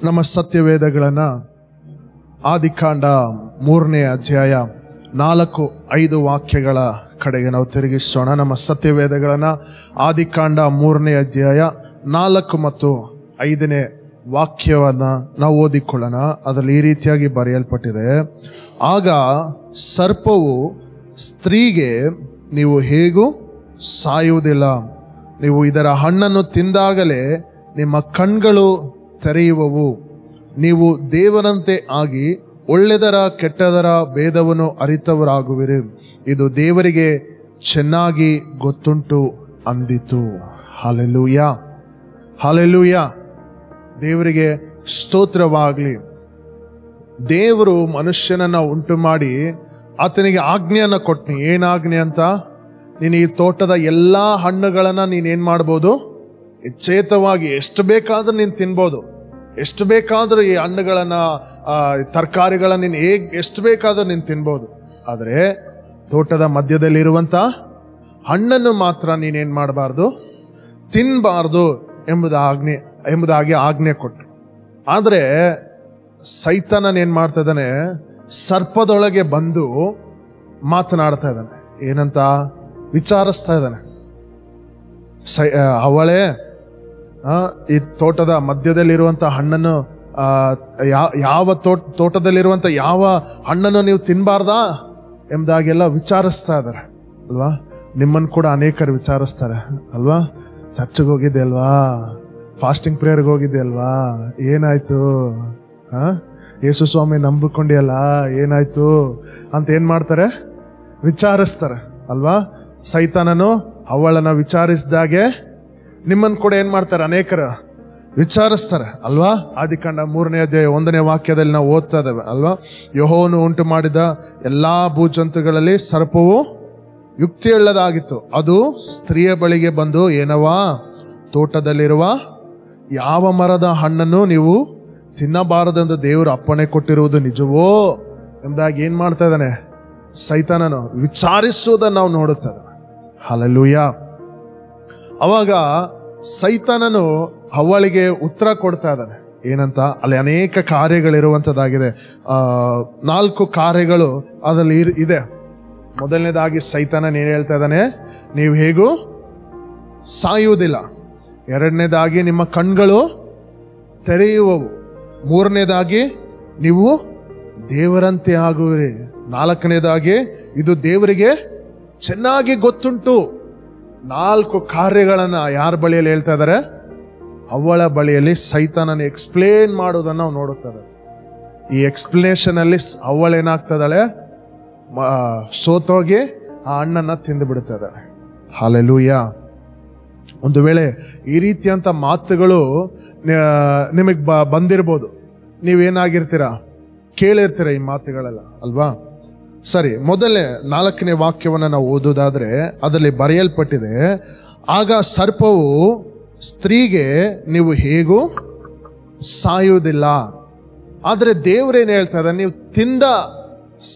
ನಮ್ಮ ಸತ್ಯವೇದಗಳನ್ನ ಆದಿಕಾಂಡ 3ನೇ ಅಧ್ಯಾಯ 4-5 ವಾಕ್ಯಗಳ ಕಡೆಗೆ ನಾವು ತಿರುಗಿಸೋಣ. ನಮ್ಮ ಸತ್ಯವೇದಗಳನ್ನ ಆದಿಕಾಂಡ 3ನೇ ಅಧ್ಯಾಯ 4 ಮತ್ತು 5ನೇ ವಾಕ್ಯವನ್ನ ನಾವು ಓದಿಕೊಳ್ಳೋಣ. ಅದರಲ್ಲಿ ಈ ರೀತಿಯಾಗಿ ಬರೆಯಲ್ಪಟ್ಟಿದೆ, ಆಗ ಸರ್ಪವು ಸ್ತ್ರೀಗೆ, ನೀವು ಹೇಗೂ ಸಾಯುವುದಿಲ್ಲ, ನೀವು ಇದರ ಹಣ್ಣನ್ನು ತಿಂದಾಗಲೇ ನಿಮ್ಮ ಕಣ್ಗಳು ತೆರೆಯುವವು, ನೀವು ದೇವರಂತೆ ಆಗಿ ಒಳ್ಳೆದರ ಕೆಟ್ಟದರ ಭೇದವನ್ನು ಅರಿತವರಾಗುವಿರಿ, ಇದು ದೇವರಿಗೆ ಚೆನ್ನಾಗಿ ಗೊತ್ತುಂಟು ಅಂದಿತು. Hallelujah, hallelujah. ದೇವರಿಗೆ ಸ್ತೋತ್ರವಾಗಲಿ. ದೇವರು ಮನುಷ್ಯನನ್ನ ಉಂಟು ಮಾಡಿ ಆತನಿಗೆ ಆಜ್ಞೆಯನ್ನ ಕೊಟ್ನಿ. ಏನಾಜ್ಞೆ ಅಂತ? ನೀನು ಈ ತೋಟದ ಎಲ್ಲಾ ಹಣ್ಣುಗಳನ್ನ ನೀನೇನ್ ಮಾಡ್ಬೋದು? ಎಚ್ಚೇತವಾಗಿ ಎಷ್ಟು ಬೇಕಾದ್ರೂ ನೀನು ತಿನ್ಬೋದು, ಎಷ್ಟು ಬೇಕಾದ್ರೂ ಈ ಹಣ್ಣುಗಳನ್ನ ತರಕಾರಿಗಳನ್ನ ನೀನು ಎಷ್ಟು ಬೇಕಾದ್ರೂ ನೀನು ತಿನ್ಬೋದು. ಆದರೆ ತೋಟದ ಮಧ್ಯದಲ್ಲಿರುವಂತ ಹಣ್ಣನ್ನು ಮಾತ್ರ ನೀನೇನ್ ಮಾಡಬಾರ್ದು, ತಿನ್ಬಾರ್ದು ಎಂಬುದಾಗಿ ಆಜ್ಞೆ ಕೊಟ್ಟರು. ಆದರೆ ಸೈತಾನನ್ ಏನ್ ಮಾಡ್ತಾ ಇದ್ದಾನೆ? ಸರ್ಪದೊಳಗೆ ಬಂದು ಮಾತನಾಡ್ತಾ ಇದ್ದಾನೆ. ಏನಂತ ವಿಚಾರಿಸ್ತಾ ಇದ್ದಾನೆ. ಅವಳೇ, ಈ ತೋಟದ ಮಧ್ಯದಲ್ಲಿರುವಂತ ಹಣ್ಣನ್ನು ಯಾವ ತೋಟದಲ್ಲಿರುವಂತ ಯಾವ ಹಣ್ಣನ್ನು ನೀವು ತಿನ್ಬಾರ್ದಾ ಎಂಬುದಾಗೆಲ್ಲ ವಿಚಾರಿಸ್ತಾ ಇದ್ದಾರೆ ಅಲ್ವಾ. ನಿಮ್ಮನ್ನು ಕೂಡ ಅನೇಕರು ವಿಚಾರಿಸ್ತಾರೆ ಅಲ್ವಾ. ಚರ್ಚ್ಗೆ ಹೋಗಿದ್ದೆ ಅಲ್ವಾ, ಫಾಸ್ಟಿಂಗ್ ಪ್ರೇಯರ್ಗೆ ಹೋಗಿದ್ದೆ ಅಲ್ವಾ, ಏನಾಯ್ತು, ಯೇಸು ಸ್ವಾಮಿ ನಂಬಿಕೊಂಡಿಯಲ್ಲ, ಏನಾಯ್ತು ಅಂತ ಏನ್ ಮಾಡ್ತಾರೆ? ವಿಚಾರಿಸ್ತಾರೆ ಅಲ್ವಾ. ಸೈತಾನನು ಅವಳನ್ನ ವಿಚಾರಿಸಿದಾಗೆ ನಿಮ್ಮನ್ನು ಕೂಡ ಏನ್ ಮಾಡ್ತಾರೆ? ಅನೇಕರು ವಿಚಾರಿಸ್ತಾರೆ ಅಲ್ವಾ. ಆದಿಕಾಂಡ 3ನೇ ಅಧ್ಯಾಯ 1ನೇ ವಾಕ್ಯದಲ್ಲಿ ನಾವು ಓದ್ತಾ ಇದ್ದೇವೆ ಅಲ್ವಾ. ಯೆಹೋವನು ಉಂಟು ಮಾಡಿದ ಎಲ್ಲಾ ಭೂಜಂತುಗಳಲ್ಲಿ ಸರ್ಪವು ಯುಕ್ತಿಯುಳ್ಳದಾಗಿತ್ತು. ಅದು ಸ್ತ್ರೀಯ ಬಳಿಗೆ ಬಂದು, ಏನವಾ, ತೋಟದಲ್ಲಿರುವ ಯಾವ ಮರದ ಹಣ್ಣನ್ನು ನೀವು ತಿನ್ನಬಾರದೆಂದು ದೇವರು ಅಪ್ಪಣೆ ಕೊಟ್ಟಿರುವುದು ನಿಜವೋ ಎಂಬುದಾಗಿ ಏನ್ ಮಾಡ್ತಾ ಇದ್ದಾನೆ? ಸೈತಾನನು ವಿಚಾರಿಸುವುದನ್ನು ನಾವು ನೋಡುತ್ತಾ ಇದ್ದೇವೆ. ಹಲ್ಲೆಲೂಯಾ. ಅವಾಗ ಸೈತಾನನು ಅವಳಿಗೆ ಉತ್ತರ ಕೊಡ್ತಾ ಇದ್ದಾನೆ. ಏನಂತ? ಅಲ್ಲಿ ಅನೇಕ ಕಾರ್ಯಗಳಿರುವಂತದ್ದಾಗಿದೆ. 4 ಕಾರ್ಯಗಳು ಅದರಲ್ಲಿ ಇದೆ. ಮೊದಲನೇದಾಗಿ ಸೈತಾನನ್ ಏನ್ ಹೇಳ್ತಾ ಇದ್ದಾನೆ? ನೀವು ಹೇಗೂ ಸಾಯುವುದಿಲ್ಲ. ಎರಡನೇದಾಗಿ ನಿಮ್ಮ ಕಣ್ಗಳು ತೆರೆಯುವವು. ಮೂರನೇದಾಗಿ ನೀವು ದೇವರಂತೆ ಆಗುವಿರಿ. 4ನೇದಾಗಿ ಇದು ದೇವರಿಗೆ ಚೆನ್ನಾಗಿ ಗೊತ್ತುಂಟು. 4 ಕಾರ್ಯಗಳನ್ನ ಯಾರ ಬಳಿಯಲ್ಲಿ ಹೇಳ್ತಾ ಇದ್ದಾರೆ? ಅವಳ ಬಳಿಯಲ್ಲಿ ಸೈತಾನನ ಎಕ್ಸ್ಪ್ಲೇನ್ ಮಾಡೋದನ್ನ ನಾವು ನೋಡುತ್ತದೆ. ಈ ಎಕ್ಸ್ಪ್ಲನೇಷನ್ ಅಲ್ಲಿ ಅವಳೇನಾಗ್ತದಾಳೆ? ಸೋತೋಗಿ ಆ ಹಣ್ಣನ್ನ ತಿಂದು ಬಿಡ್ತಾ ಇದ್ದಾಳೆ. ಹಲ್ಲೆಲೂಯಾ. ಒಂದು ವೇಳೆ ಈ ರೀತಿಯಂತ ಮಾತುಗಳು ನಿಮಗೆ ಬಂದಿರ್ಬೋದು, ನೀವೇನಾಗಿರ್ತೀರಾ? ಕೇಳಿರ್ತೀರ ಈ ಮಾತುಗಳೆಲ್ಲ ಅಲ್ವಾ. ಸರಿ, ಮೊದಲನೇ 4ನೇ ವಾಕ್ಯವನ್ನು ನಾವು ಓದುವುದಾದ್ರೆ ಅದರಲ್ಲಿ ಬರೆಯಲ್ಪಟ್ಟಿದೆ, ಆಗ ಸರ್ಪವು ಸ್ತ್ರೀಗೆ, ನೀವು ಹೇಗೂ ಸಾಯುವುದಿಲ್ಲ. ಆದ್ರೆ ದೇವರೇನು ಹೇಳ್ತಾ ಇದ್ದಾರೆ? ನೀವು ತಿಂದ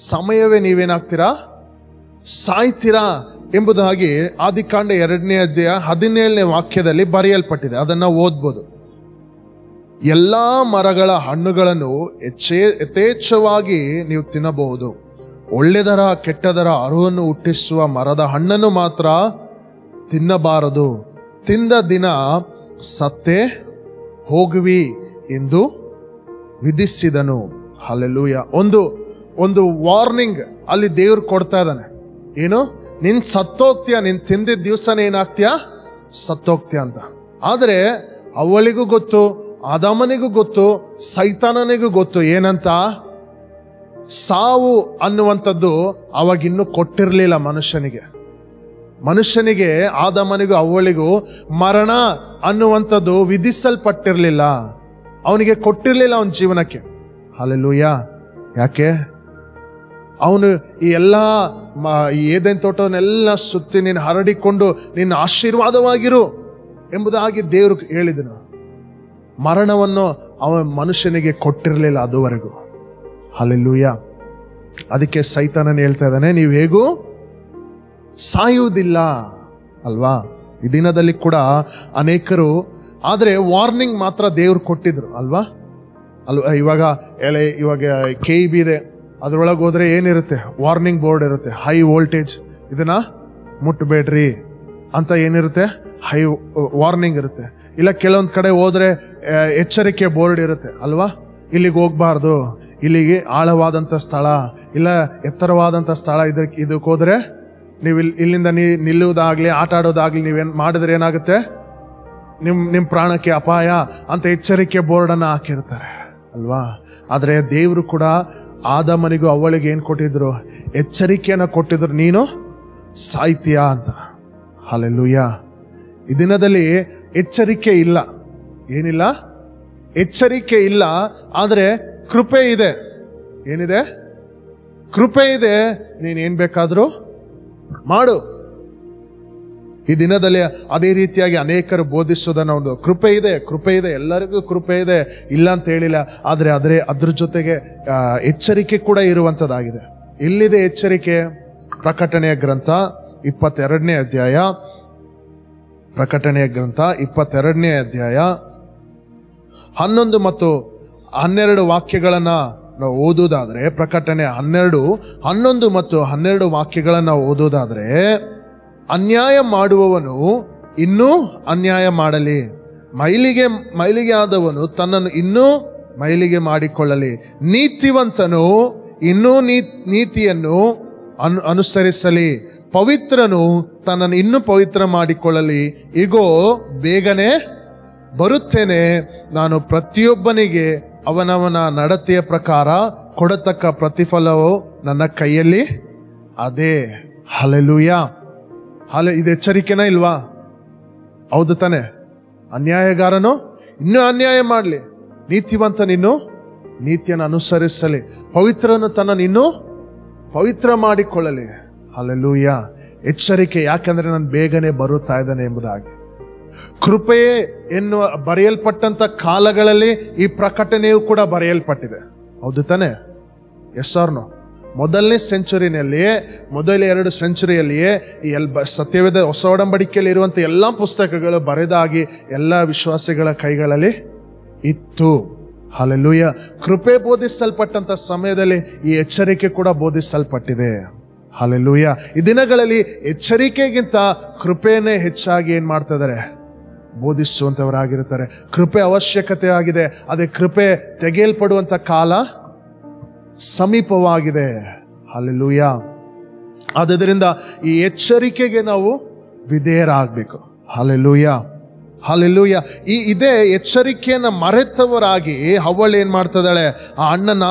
ಸಮಯವೇ ನೀವೇನಾಗ್ತೀರಾ? ಸಾಯ್ತೀರಾ ಎಂಬುದಾಗಿ ಆದಿಕಾಂಡ 2ನೇ ಅಧ್ಯಾಯ 17ನೇ ವಾಕ್ಯದಲ್ಲಿ ಬರೆಯಲ್ಪಟ್ಟಿದೆ. ಅದನ್ನ ಓದ್ಬೋದು. ಎಲ್ಲಾ ಮರಗಳ ಹಣ್ಣುಗಳನ್ನು ಯಥೇಚ್ಛವಾಗಿ ನೀವು ತಿನ್ನಬಹುದು, ಒಳ್ಳೆದರ ಕೆಟ್ಟದರ ಅರುವನ್ನು ಹುಟ್ಟಿಸುವ ಮರದ ಹಣ್ಣನ್ನು ಮಾತ್ರ ತಿನ್ನಬಾರದು, ತಿಂದ ದಿನ ಸತ್ತೇ ಹೋಗುವಿ ಎಂದು ವಿಧಿಸಿದನು. ಹಲ್ಲೆಲೂಯಾ. ಒಂದು ವಾರ್ನಿಂಗ್ ಅಲ್ಲಿ ದೇವ್ರು ಕೊಡ್ತಾ ಇದ್ದಾನೆ. ಏನು? ನಿನ್ ಸತ್ತೋಗ್ತೀಯ, ನಿನ್ ತಿಂದಿದ್ದ ದಿವಸನೇ ಏನಾಗ್ತೀಯ? ಸತ್ತೋಗ್ತೀಯ ಅಂತ. ಆದ್ರೆ ಅವಳಿಗೂ ಗೊತ್ತು, ಆದಾಮನಿಗೂ ಗೊತ್ತು, ಸೈತಾನನಿಗೂ ಗೊತ್ತು. ಏನಂತ? ಸಾವು ಅನ್ನುವಂಥದ್ದು ಅವಾಗಿನ್ನೂ ಕೊಟ್ಟಿರ್ಲಿಲ್ಲ ಮನುಷ್ಯನಿಗೆ ಆದಾಮನಿಗೂ ಅವಳಿಗೂ ಮರಣ ಅನ್ನುವಂಥದ್ದು ವಿಧಿಸಲ್ಪಟ್ಟಿರ್ಲಿಲ್ಲ. ಅವನಿಗೆ ಕೊಟ್ಟಿರ್ಲಿಲ್ಲ ಅವನ ಜೀವನಕ್ಕೆ. ಹಲ್ಲೆಲೂಯಾ. ಯಾಕೆ? ಅವನು ಈ ಎಲ್ಲಾ ಏದೆನ್ ತೋಟವನ್ನೆಲ್ಲ ಸುತ್ತಿ ನೀನು ಹರಡಿಕೊಂಡು ನಿನ್ನ ಆಶೀರ್ವಾದವಾಗಿರು ಎಂಬುದಾಗಿ ದೇವರು ಹೇಳಿದನು. ಮರಣವನ್ನು ಅವನ ಮನುಷ್ಯನಿಗೆ ಕೊಟ್ಟಿರಲಿಲ್ಲ ಅದುವರೆಗೂ. ಹಲ್ಲೆಲೂಯಾ. ಅದಕ್ಕೆ ಸೈತಾನನ್ ಹೇಳ್ತಾ ಇದ್ದಾನೆ, ನೀವು ಹೇಗೂ ಸಾಯುವುದಿಲ್ಲ ಅಲ್ವಾ. ಈ ದಿನದಲ್ಲಿ ಕೂಡ ಅನೇಕರು, ಆದರೆ ವಾರ್ನಿಂಗ್ ಮಾತ್ರ ದೇವರು ಕೊಟ್ಟಿದ್ರು ಅಲ್ವಾ. ಇವಾಗ KEB ಇದೆ, ಅದ್ರೊಳಗೆ ಹೋದ್ರೆ ಏನಿರುತ್ತೆ, ವಾರ್ನಿಂಗ್ ಬೋರ್ಡ್ ಇರುತ್ತೆ, ಹೈ ವೋಲ್ಟೇಜ್ ಇದನ್ನ ಮುಟ್ಟಬೇಡ್ರಿ ಅಂತ ಏನಿರುತ್ತೆ, ಹೈ ವಾರ್ನಿಂಗ್ ಇರುತ್ತೆ. ಇಲ್ಲ ಕೆಲವೊಂದು ಕಡೆ ಹೋದ್ರೆ ಎಚ್ಚರಿಕೆ ಬೋರ್ಡ್ ಇರುತ್ತೆ ಅಲ್ವಾ, ಇಲ್ಲಿಗೆ ಹೋಗ್ಬಾರ್ದು, ಇಲ್ಲಿಗೆ ಆಳವಾದಂಥ ಸ್ಥಳ ಇಲ್ಲ ಎತ್ತರವಾದಂಥ ಸ್ಥಳ, ಇದಕ್ಕೆ ಹೋದ್ರೆ ನೀವು ಇಲ್ಲಿಂದ ನಿಲ್ಲುವುದಾಗ್ಲಿ ಆಟ ಆಡೋದಾಗ್ಲಿ ನೀವೇನು ಮಾಡಿದ್ರೆ ಏನಾಗುತ್ತೆ, ನಿಮ್ಮ ಪ್ರಾಣಕ್ಕೆ ಅಪಾಯ ಅಂತ ಎಚ್ಚರಿಕೆ ಬೋರ್ಡನ್ನು ಹಾಕಿರ್ತಾರೆ ಅಲ್ವಾ. ಆದರೆ ದೇವರು ಕೂಡ ಆದಾಮನಿಗೂ ಅವ್ವಳಿಗೆ ಏನು ಕೊಟ್ಟಿದ್ರು, ಎಚ್ಚರಿಕೆಯನ್ನು ಕೊಟ್ಟಿದ್ರು, ನೀನು ಸಾಯ್ತೀಯಾ ಅಂತ. ಹಲ್ಲೆಲೂಯಾ. ಈ ದಿನದಲ್ಲಿ ಎಚ್ಚರಿಕೆ ಇಲ್ಲ, ಏನಿಲ್ಲ, ಎಚ್ಚರಿಕೆ ಇಲ್ಲ, ಆದರೆ ಕೃಪೆ ಇದೆ. ಏನಿದೆ? ಕೃಪೆ ಇದೆ, ನೀನೇನ್ ಬೇಕಾದ್ರೂ ಮಾಡು. ಈ ದಿನದಲ್ಲಿ ಅದೇ ರೀತಿಯಾಗಿ ಅನೇಕರು ಬೋಧಿಸೋದನ್ನ ಒಂದು ಕೃಪೆ ಇದೆ, ಕೃಪೆ ಇದೆ, ಎಲ್ಲರಿಗೂ ಕೃಪೆ ಇದೆ, ಇಲ್ಲ ಅಂತ ಹೇಳಿಲ್ಲ. ಆದರೆ ಅದ್ರ ಜೊತೆಗೆ ಎಚ್ಚರಿಕೆ ಕೂಡ ಇರುವಂತದ್ದಾಗಿದೆ. ಎಲ್ಲಿದೆ ಎಚ್ಚರಿಕೆ? ಪ್ರಕಟಣೆಯ ಗ್ರಂಥ 22ನೇ ಅಧ್ಯಾಯ, ಪ್ರಕಟಣೆಯ ಗ್ರಂಥ 22ನೇ ಅಧ್ಯಾಯ 11 ಮತ್ತು 12 ವಾಕ್ಯಗಳನ್ನ ನಾವು ಓದುವುದಾದ್ರೆ, ಪ್ರಕಟಣೆ 11 ಮತ್ತು 12 ವಾಕ್ಯಗಳನ್ನ ಓದುವುದಾದ್ರೆ, ಅನ್ಯಾಯ ಮಾಡುವವನು ಇನ್ನೂ ಅನ್ಯಾಯ ಮಾಡಲಿ, ಮೈಲಿಗೆ ಆದವನು ತನ್ನನ್ನು ಇನ್ನೂ ಮೈಲಿಗೆ ಮಾಡಿಕೊಳ್ಳಲಿ, ನೀತಿವಂತನು ಇನ್ನೂ ನೀತಿಯನ್ನು ಅನುಸರಿಸಲಿ, ಪವಿತ್ರನು ತನ್ನನ್ನು ಇನ್ನೂ ಪವಿತ್ರ ಮಾಡಿಕೊಳ್ಳಲಿ. ಇಗೋ ಬೇಗನೆ ಬರುತ್ತೇನೆ, ನಾನು ಪ್ರತಿಯೊಬ್ಬನಿಗೆ ಅವನವನ ನಡತೆಯ ಪ್ರಕಾರ ಕೊಡತಕ್ಕ ಪ್ರತಿಫಲವು ನನ್ನ ಕೈಯಲ್ಲಿ ಅದೇ. ಹಲ್ಲೆಲೂಯಾ. ಇದು ಎಚ್ಚರಿಕೆನಾ ಇಲ್ವಾ? ಹೌದು ತಾನೆ? ಅನ್ಯಾಯಗಾರನು ಇನ್ನೂ ಅನ್ಯಾಯ ಮಾಡಲಿ, ನೀತಿವಂತನಿನ್ನು ನೀತಿಯನ್ನು ಅನುಸರಿಸಲಿ, ಪವಿತ್ರನು ತನ್ನನ್ನು ಇನ್ನೂ ಪವಿತ್ರ ಮಾಡಿಕೊಳ್ಳಲಿ. ಹಲ್ಲೆಲೂಯಾ. ಎಚ್ಚರಿಕೆ, ಯಾಕಂದ್ರೆ ನಾನು ಬೇಗನೆ ಬರುತ್ತಾ ಇದ್ದಾನೆ ಎಂಬುದಾಗಿ. ಕೃಪೆಯೇ ಎನ್ನುವ ಬರೆಯಲ್ಪಟ್ಟಂತ ಕಾಲಗಳಲ್ಲಿ ಈ ಪ್ರಕಟಣೆಯು ಕೂಡ ಬರೆಯಲ್ಪಟ್ಟಿದೆ. ಹೌದು ತಾನೆ? Yes or no? ಮೊದಲನೇ ಸೆಂಚುರಿನಲ್ಲಿಯೇ, ಮೊದಲ 2 ಸೆಂಚುರಿಯಲ್ಲಿಯೇ ಈ ಸತ್ಯವೇದ ಹೊಸ ಒಡಂಬಡಿಕೆಯಲ್ಲಿ ಇರುವಂತ ಎಲ್ಲಾ ಪುಸ್ತಕಗಳು ಬರೆದಾಗಿ ಎಲ್ಲ ವಿಶ್ವಾಸಿಗಳ ಕೈಗಳಲ್ಲಿ ಇತ್ತು. ಹಲ್ಲೆಲೂಯಾ. ಕೃಪೆ ಬೋಧಿಸಲ್ಪಟ್ಟಂತ ಸಮಯದಲ್ಲಿ ಈ ಎಚ್ಚರಿಕೆ ಕೂಡ ಬೋಧಿಸಲ್ಪಟ್ಟಿದೆ. ಹಲ್ಲೆಲೂಯಾ. ಈ ದಿನಗಳಲ್ಲಿ ಎಚ್ಚರಿಕೆಗಿಂತ ಕೃಪೆಯನ್ನೇ ಹೆಚ್ಚಾಗಿ ಏನ್ ಮಾಡ್ತಾ ಇದ್ದಾರೆ, ಬೋಧಿಸುವಂತವರಾಗಿರ್ತಾರೆ. ಕೃಪೆ ಅವಶ್ಯಕತೆ ಆಗಿದೆ, ಅದೇ ಕೃಪೆ ತೆಗೆಯಲ್ಪಡುವಂತ ಕಾಲ ಸಮೀಪವಾಗಿದೆ. ಹಲ್ಲೆಲೂಯಾ. ಆದ್ದರಿಂದ ಈ ಎಚ್ಚರಿಕೆಗೆ ನಾವು ವಿಧೇಯರಾಗಬೇಕು. ಹಲ್ಲೆಲೂಯಾ. ಹಲ್ಲೆಲೂಯಾ. ಇದೇ ಎಚ್ಚರಿಕೆಯನ್ನ ಮರೆತವರಾಗಿ ಹವ್ವಳು ಏನ್ ಮಾಡ್ತಿದ್ದಾಳೆ, ಆ ಹಣ್ಣನ್ನ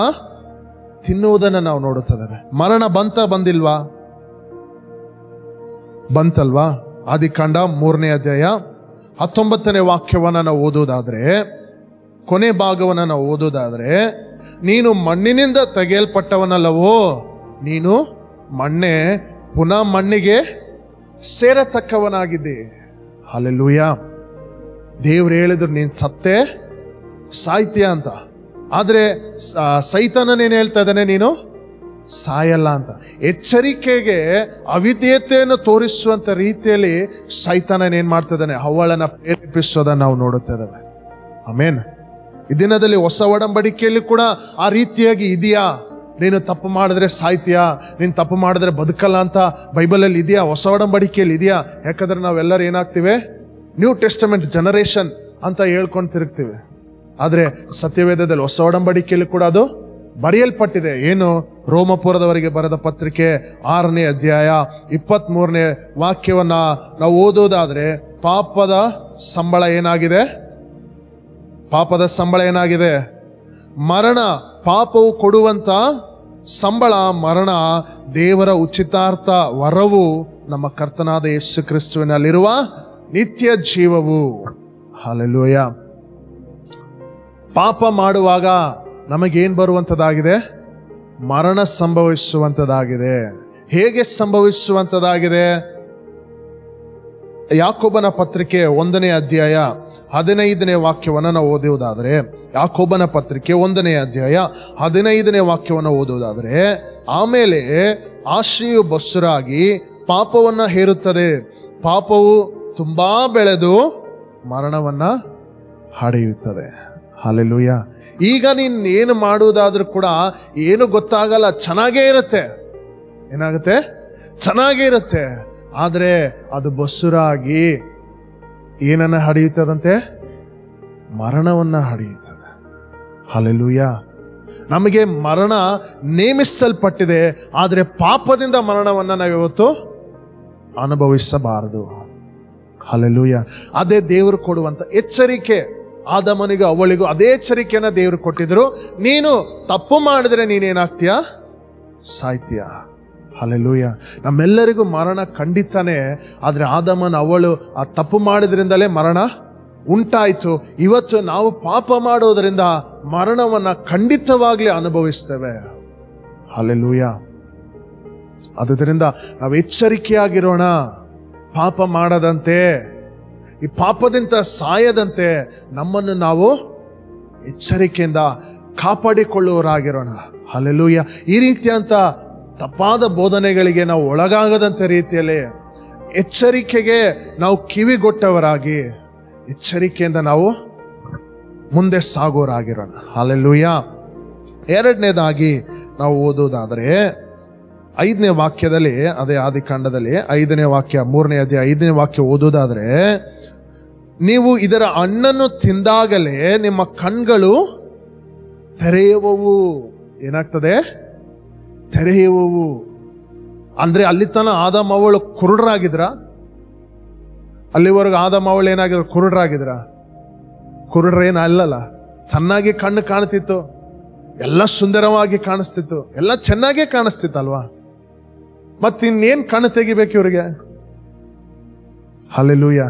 ತಿನ್ನುವುದನ್ನ ನಾವು ನೋಡುತ್ತಿದ್ದೇವೆ. ಮರಣ ಬಂದಿಲ್ವಾ? ಬಂತಲ್ವಾ? ಆದಿಕಾಂಡ 3ನೇ ಅಧ್ಯಾಯ 19ನೇ ವಾಕ್ಯವನ್ನ ನಾವು ಓದುವುದಾದ್ರೆ, ಕೊನೆ ಭಾಗವನ್ನ ನಾವು ಓದುವುದಾದ್ರೆ, ನೀನು ಮಣ್ಣಿನಿಂದ ತೆಗೆಯಲ್ಪಟ್ಟವನಲ್ಲವೋ, ನೀನು ಮಣ್ಣೆ, ಪುನಃ ಮಣ್ಣಿಗೆ ಸೇರತಕ್ಕವನಾಗಿದ್ದೆ. ಹಲ್ಲೆಲೂಯಾ. ದೇವ್ರು ಹೇಳಿದ್ರು ನೀನ್ ಸತ್ತೇ ಸಾಯ್ತೀಯ ಅಂತ. ಆದ್ರೆ ಸೈತಾನನೇನು ಹೇಳ್ತಾ ಇದ್ದಾನೆ, ನೀನು ಸಾಯಲ್ಲ ಅಂತ. ಎಚ್ಚರಿಕೆಗೆ ಅವಿಧೇಯತೆಯನ್ನು ತೋರಿಸುವಂತ ರೀತಿಯಲ್ಲಿ ಸೈತಾನನೇನ್ ಮಾಡ್ತಾ ಇದ್ದಾನೆ, ಹವ್ವಳನ್ನ ಪ್ರೇರೇಪಿಸೋದನ್ನ ನಾವು ನೋಡುತ್ತಾ ಇದ್ದೇವೆ. ಆಮೇನ್. ಈ ದಿನದಲ್ಲಿ ಹೊಸ ಒಡಂಬಡಿಕೆಯಲ್ಲಿ ಕೂಡ ಆ ರೀತಿಯಾಗಿ ಇದೆಯಾ? ನೀನು ತಪ್ಪು ಮಾಡಿದ್ರೆ ಸಾಯ್ತೀಯಾ, ನೀನು ತಪ್ಪು ಮಾಡಿದ್ರೆ ಬದುಕಲ್ಲ ಅಂತ ಬೈಬಲಲ್ಲಿ ಇದೆಯಾ? ಹೊಸ ಒಡಂಬಡಿಕೆಯಲ್ಲಿ ಇದೆಯಾ? ಯಾಕಂದ್ರೆ ನಾವೆಲ್ಲರೂ ಏನಾಗ್ತೀವಿ, ನ್ಯೂ ಟೆಸ್ಟಮೆಂಟ್ ಜನರೇಷನ್ ಅಂತ ಹೇಳ್ಕೊಂಡು ತಿರುಗ್ತೀವಿ. ಆದ್ರೆ ಸತ್ಯವೇದದಲ್ಲಿ ಹೊಸ ಒಡಂಬಡಿಕೆಯಲ್ಲಿ ಕೂಡ ಅದು ಬರೆಯಲ್ಪಟ್ಟಿದೆ. ಏನು? ರೋಮಪುರದವರಿಗೆ ಬರೆದ ಪತ್ರಿಕೆ 6ನೇ ಅಧ್ಯಾಯ 23ನೇ ವಾಕ್ಯವನ್ನ ನಾವು ಓದೋದಾದ್ರೆ, ಪಾಪದ ಸಂಬಳ ಏನಾಗಿದೆ? ಪಾಪದ ಸಂಬಳ ಏನಾಗಿದೆ? ಮರಣ. ಪಾಪವು ಕೊಡುವಂತ ಸಂಬಳ ಮರಣ, ದೇವರ ಉಚಿತಾರ್ಥ ವರವು ನಮ್ಮ ಕರ್ತನಾದ ಯೇಸು ಕ್ರಿಸ್ತುವಿನಲ್ಲಿರುವ ನಿತ್ಯ ಜೀವವು. ಹಲ್ಲೆಲೂಯಾ. ಪಾಪ ಮಾಡುವಾಗ ನಮಗೇನ್ ಬರುವಂತದಾಗಿದೆ? ಮರಣ ಸಂಭವಿಸುವಂತದಾಗಿದೆ. ಹೇಗೆ ಸಂಭವಿಸುವಂತದಾಗಿದೆ? ಯಾಕೋಬನ ಪತ್ರಿಕೆ 1ನೇ ಅಧ್ಯಾಯ 15ನೇ ವಾಕ್ಯವನ್ನ ನಾವು ಓದುವುದಾದ್ರೆ, ಯಾಕೋಬನ ಪತ್ರಿಕೆ 1ನೇ ಅಧ್ಯಾಯ 15ನೇ ವಾಕ್ಯವನ್ನು ಓದುವುದಾದ್ರೆ, ಆಮೇಲೆ ಆಶೆಯು ಬಸುರಾಗಿ ಪಾಪವನ್ನ ಹೇರುತ್ತದೆ, ಪಾಪವು ತುಂಬಾ ಬೆಳೆದು ಮರಣವನ್ನ ಹಡೆಯುತ್ತದೆ. ಹಲ್ಲೆಲೂಯಾ. ಈಗ ನೀನ್ ಏನು ಮಾಡುವುದಾದ್ರೂ ಕೂಡ ಏನು ಗೊತ್ತಾಗಲ್ಲ, ಚೆನ್ನಾಗೇ ಇರುತ್ತೆ. ಏನಾಗುತ್ತೆ? ಚೆನ್ನಾಗೇ ಇರುತ್ತೆ. ಆದ್ರೆ ಅದು ಬಸುರಾಗಿ ಏನನ್ನ ಹಡಿಯುತ್ತದಂತೆ? ಮರಣವನ್ನ ಹಡಿಯುತ್ತದೆ. ಹಲ್ಲೆಲೂಯಾ. ನಮಗೆ ಮರಣ ನೇಮಿಸಲ್ಪಟ್ಟಿದೆ, ಆದ್ರೆ ಪಾಪದಿಂದ ಮರಣವನ್ನ ನಾವಿವತ್ತು ಅನುಭವಿಸಬಾರದು. ಹಲ್ಲೆಲೂಯಾ. ಅದೇ ದೇವರು ಕೊಡುವಂತ ಎಚ್ಚರಿಕೆ. ಆದಮನಿಗೂ ಅವಳಿಗೂ ಅದೇ ಎಚ್ಚರಿಕೆಯನ್ನ ದೇವರು ಕೊಟ್ಟಿದ್ರು. ನೀನು ತಪ್ಪು ಮಾಡಿದ್ರೆ ನೀನೇನಾಗ್ತೀಯ? ಸಾಯ್ತೀಯ. ಹಲ್ಲೆಲೂಯಾ. ನಮ್ಮೆಲ್ಲರಿಗೂ ಮರಣ ಖಂಡಿತನೇ. ಆದ್ರೆ ಆದಮನ ಅವಳು ಆ ತಪ್ಪು ಮಾಡಿದ್ರಿಂದಲೇ ಮರಣ ಉಂಟಾಯ್ತು. ಇವತ್ತು ನಾವು ಪಾಪ ಮಾಡೋದ್ರಿಂದ ಮರಣವನ್ನ ಖಂಡಿತವಾಗ್ಲಿ ಅನುಭವಿಸ್ತೇವೆ. ಹಲ್ಲೆಲೂಯಾ. ಆದ್ದರಿಂದ ನಾವು ಎಚ್ಚರಿಕೆಯಾಗಿರೋಣ. ಪಾಪ ಮಾಡದಂತೆ, ಈ ಪಾಪದಿಂದ ಸಾಯದಂತೆ ನಮ್ಮನ್ನು ನಾವು ಎಚ್ಚರಿಕೆಯಿಂದ ಕಾಪಾಡಿಕೊಳ್ಳುವವರಾಗಿರೋಣ. ಹಲ್ಲೆಲೂಯಾ. ಈ ರೀತಿಯಂತ ತಪ್ಪಾದ ಬೋಧನೆಗಳಿಗೆ ನಾವು ಒಳಗಾಗದಂತ ರೀತಿಯಲ್ಲಿ ಎಚ್ಚರಿಕೆಗೆ ನಾವು ಕಿವಿಗೊಟ್ಟವರಾಗಿ ಎಚ್ಚರಿಕೆಯಿಂದ ನಾವು ಮುಂದೆ ಸಾಗೋರಾಗಿರೋಣ. ಹಲ್ಲೆಲೂಯಾ. ಎರಡನೇದಾಗಿ ನಾವು ಓದೋದಾದರೆ 5ನೇ ವಾಕ್ಯದಲ್ಲಿ, ಅದೇ ಆದಿಕಾಂಡದಲ್ಲಿ 5ನೇ ವಾಕ್ಯ, 3ನೇ ಅಧ್ಯಾಯ 5ನೇ ವಾಕ್ಯ ಓದೋದಾದ್ರೆ, ನೀವು ಇದರ ಹಣ್ಣನ್ನು ತಿಂದಾಗಲೇ ನಿಮ್ಮ ಕಣ್ಗಳು ತೆರೆಯುವವು. ಏನಾಗ್ತದೆ? ತೆರೆಯುವವು. ಅಂದ್ರೆ ಅಲ್ಲಿ ತನ ಆದಮ ಅವಳು ಕುರುಡರಾಗಿದ್ರ? ಅಲ್ಲಿವರೆಗೂ ಆದಮ ಅವಳು ಏನಾಗಿದ್ರು? ಕುರುಡರಾಗಿದ್ರ? ಕುರುಡ್ರೇನ ಅಲ್ಲಲ್ಲ. ಚೆನ್ನಾಗಿ ಕಣ್ಣು ಕಾಣ್ತಿತ್ತು, ಎಲ್ಲ ಸುಂದರವಾಗಿ ಕಾಣಿಸ್ತಿತ್ತು, ಎಲ್ಲ ಚೆನ್ನಾಗೇ ಕಾಣಿಸ್ತಿತ್ತಲ್ವಾ? ಮತ್ತಿನ್ನೇನ್ ಕಣ್ಣು ತೆಗಿಬೇಕು ಇವ್ರಿಗೆ? ಹಲ್ಲೆಲೂಯಾ.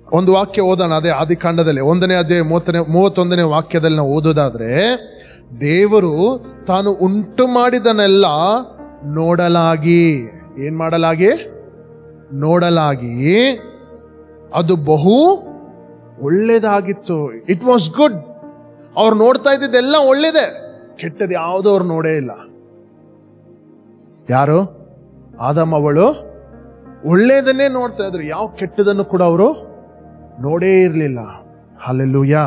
ಒಂದು ವಾಕ್ಯ ಓದೋಣ. ಅದೇ ಆದಿಕಾಂಡದಲ್ಲಿ 1ನೇ ಅಧ್ಯಾಯ 31ನೇ ವಾಕ್ಯದಲ್ಲಿ ನಾವು ಓದೋದಾದ್ರೆ, ದೇವರು ತಾನು ಉಂಟು ಮಾಡಿದನೆಲ್ಲ ನೋಡಲಾಗಿ, ಏನ್ ಮಾಡಲಾಗಿ? ನೋಡಲಾಗಿ ಅದು ಬಹು ಒಳ್ಳೇದಾಗಿತ್ತು. It was good. ಅವ್ರು ನೋಡ್ತಾ ಇದ್ದಿದ್ದೆಲ್ಲ ಒಳ್ಳೇದೆ, ಕೆಟ್ಟದ್ದು ಯಾವುದೋ ಅವ್ರು ನೋಡೇ ಇಲ್ಲ. ಯಾರು? ಆದಮ ಅವಳು ಒಳ್ಳೇದನ್ನೇ ನೋಡ್ತಾ ಇದ್ರು, ಯಾವ ಕೆಟ್ಟದನ್ನು ಕೂಡ ಅವರು ನೋಡೇ ಇರಲಿಲ್ಲ. ಹಲ್ಲೆಲೂಯಾ.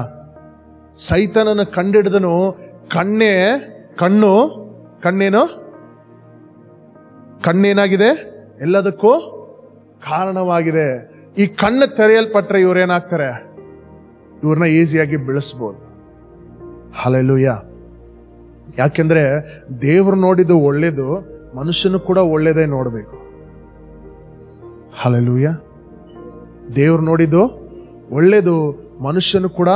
ಸೈತಾನನ ಕಂಡಿಡಿದನು. ಕಣ್ಣೇನಾಗಿದೆ? ಎಲ್ಲದಕ್ಕೂ ಕಾರಣವಾಗಿದೆ. ಈ ಕಣ್ಣು ತೆರೆಯಲ್ಪಟ್ರೆ ಇವ್ರೇನಾಗ್ತಾರೆ? ಇವ್ರನ್ನ ಈಸಿಯಾಗಿ ಬೆಳೆಸ್ಬೋದು. ಹಲ್ಲೆಲೂಯಾ. ಯಾಕೆಂದ್ರೆ ದೇವ್ರು ನೋಡಿದ್ದು ಒಳ್ಳೇದು, ಮನುಷ್ಯನು ಕೂಡ ಒಳ್ಳೇದೇ ನೋಡ್ಬೇಕು. ಹಲ್ಲೆಲೂಯಾ. ದೇವ್ರು ನೋಡಿದ್ದು ಒಳ್ಳೇದು, ಮನುಷ್ಯನು ಕೂಡ